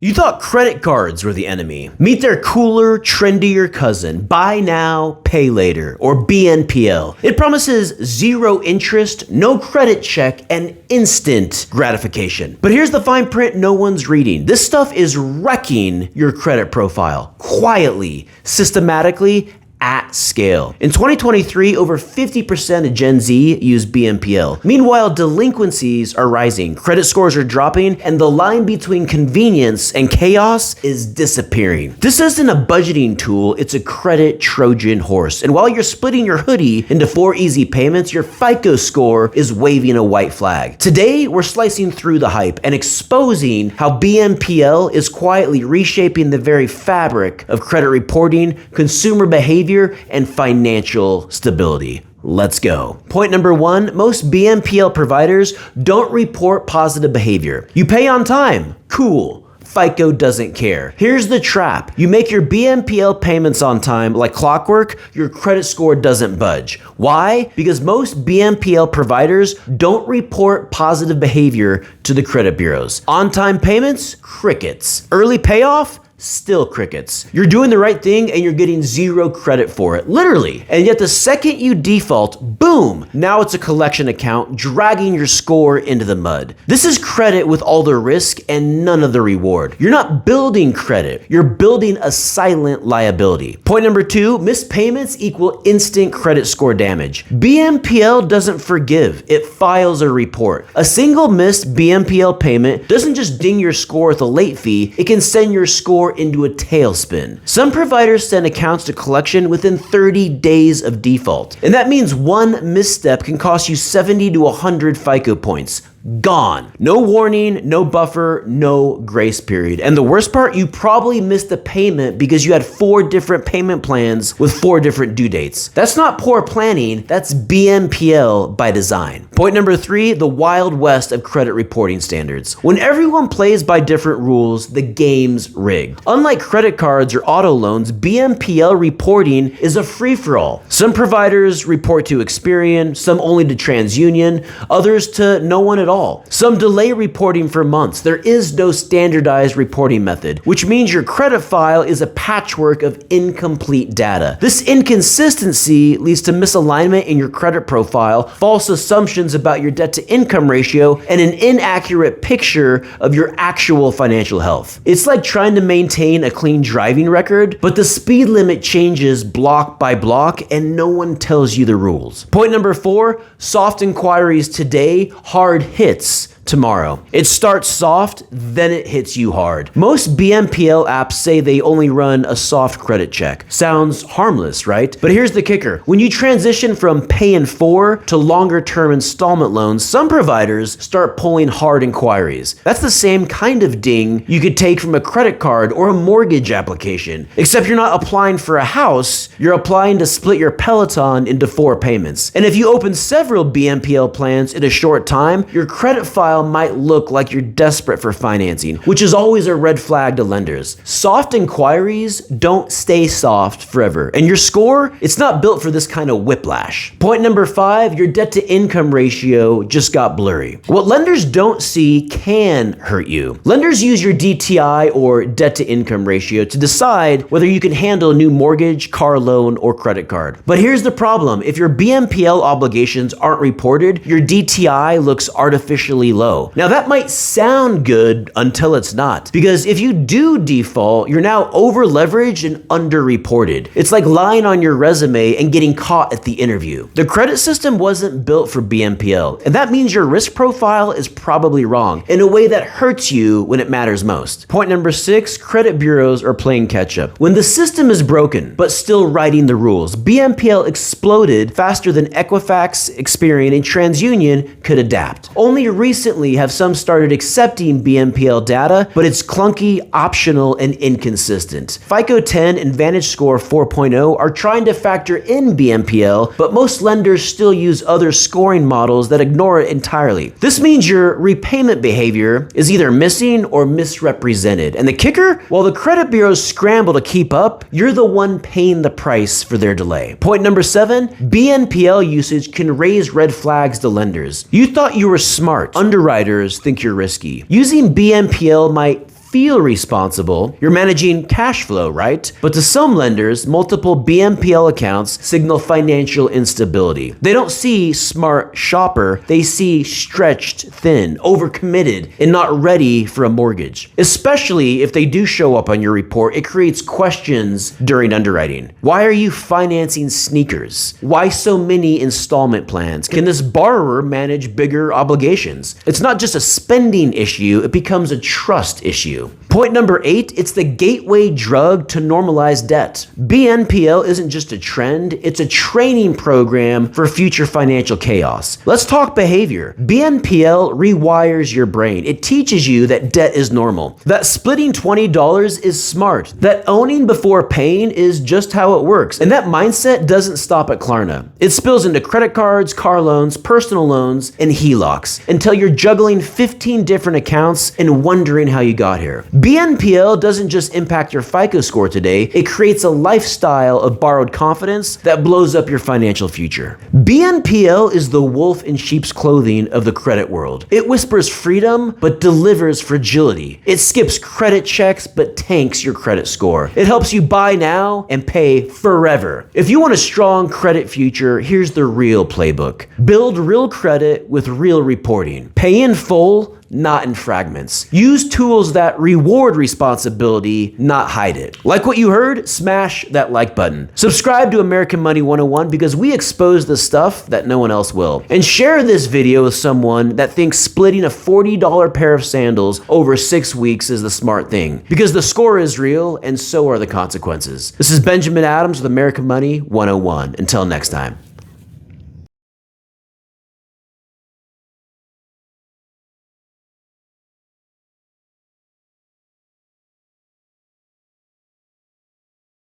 You thought credit cards were the enemy. Meet their cooler, trendier cousin, buy now, pay later, or BNPL. It promises zero interest, no credit check, and instant gratification. But here's the fine print no one's reading. This stuff is wrecking your credit profile, quietly, systematically, at scale. In 2023, over 50% of Gen Z use BNPL. Meanwhile, delinquencies are rising, credit scores are dropping, and the line between convenience and chaos is disappearing. This isn't a budgeting tool, it's a credit Trojan horse. And while you're splitting your hoodie into 4 easy payments, your FICO score is waving a white flag. Today, we're slicing through the hype and exposing how BNPL is quietly reshaping the very fabric of credit reporting, consumer behavior, and financial stability. Let's go. Point number 1, most BNPL providers don't report positive behavior. You pay on time, cool. FICO doesn't care. Here's the trap. You make your BNPL payments on time like clockwork, your credit score doesn't budge. Why? Because most BNPL providers don't report positive behavior to the credit bureaus. On-time payments? Crickets. Early payoff? Still crickets. You're doing the right thing and you're getting zero credit for it, literally. And yet the second you default, boom, now it's a collection account dragging your score into the mud. This is credit with all the risk and none of the reward. You're not building credit, you're building a silent liability. Point number 2, missed payments equal instant credit score damage. BNPL doesn't forgive, it files a report. A single missed BNPL payment doesn't just ding your score with a late fee, it can send your score into a tailspin. Some providers send accounts to collection within 30 days of default. And that means one misstep can cost you 70 to 100 FICO points. Gone. No warning, no buffer, no grace period. And the worst part, you probably missed a payment because you had 4 different payment plans with 4 different due dates. That's not poor planning, that's BNPL by design. Point number 3, the wild west of credit reporting standards. When everyone plays by different rules, the game's rigged. Unlike credit cards or auto loans, BNPL reporting is a free-for-all. Some providers report to Experian, some only to TransUnion, others to no one at all. Some delay reporting for months. There is no standardized reporting method, which means your credit file is a patchwork of incomplete data. This inconsistency leads to misalignment in your credit profile, false assumptions about your debt-to-income ratio, and an inaccurate picture of your actual financial health. It's like trying to maintain a clean driving record, but the speed limit changes block by block and no one tells you the rules. Point number 4, soft inquiries today, hard hits tomorrow. It starts soft, then it hits you hard. Most BNPL apps say they only run a soft credit check. Sounds harmless, right? But here's the kicker. When you transition from pay in 4 to longer term installment loans, some providers start pulling hard inquiries. That's the same kind of ding you could take from a credit card or a mortgage application. Except you're not applying for a house, you're applying to split your Peloton into 4 payments. And if you open several BNPL plans in a short time, your credit file might look like you're desperate for financing, which is always a red flag to lenders. Soft inquiries don't stay soft forever, and your score, it's not built for this kind of whiplash. Point number 5, your debt to income ratio just got blurry. What lenders don't see can hurt you. Lenders use your DTI or debt to income ratio to decide whether you can handle a new mortgage, car loan, or credit card. But here's the problem. If your BNPL obligations aren't reported, your DTI looks artificially low. Now that might sound good until it's not, because if you do default, you're now over leveraged and under-reported. It's like lying on your resume and getting caught at the interview. The credit system wasn't built for BNPL, and that means your risk profile is probably wrong in a way that hurts you when it matters most. Point number 6, credit bureaus are playing catch up. When the system is broken, but still writing the rules, BNPL exploded faster than Equifax, Experian, and TransUnion could adapt. Only recently have some started accepting BNPL data, but it's clunky, optional, and inconsistent. FICO 10 and VantageScore 4.0 are trying to factor in BNPL, but most lenders still use other scoring models that ignore it entirely. This means your repayment behavior is either missing or misrepresented. And the kicker? While the credit bureaus scramble to keep up, you're the one paying the price for their delay. Point number 7, BNPL usage can raise red flags to lenders. You thought you were smart. Underwriters think you're risky. Using BNPL might feel responsible. You're managing cash flow, right? But to some lenders, multiple BNPL accounts signal financial instability. They don't see smart shopper, they see stretched thin, overcommitted, and not ready for a mortgage. Especially if they do show up on your report, it creates questions during underwriting. Why are you financing sneakers? Why so many installment plans? Can this borrower manage bigger obligations? It's not just a spending issue, it becomes a trust issue. Point number 8, it's the gateway drug to normalize debt. BNPL isn't just a trend, it's a training program for future financial chaos. Let's talk behavior. BNPL rewires your brain. It teaches you that debt is normal, that splitting $20 is smart, that owning before paying is just how it works. And that mindset doesn't stop at Klarna. It spills into credit cards, car loans, personal loans, and HELOCs until you're juggling 15 different accounts and wondering how you got here. BNPL doesn't just impact your FICO score today, it creates a lifestyle of borrowed confidence that blows up your financial future. BNPL is the wolf in sheep's clothing of the credit world. It whispers freedom, but delivers fragility. It skips credit checks, but tanks your credit score. It helps you buy now and pay forever. If you want a strong credit future, here's the real playbook. Build real credit with real reporting. Pay in full, not in fragments. Use tools that reward responsibility, not hide it. Like what you heard? Smash that like button. Subscribe to American Money 101 because we expose the stuff that no one else will. And share this video with someone that thinks splitting a $40 pair of sandals over 6 weeks is the smart thing. Because the score is real and so are the consequences. This is Benjamin Adams with American Money 101. Until next time.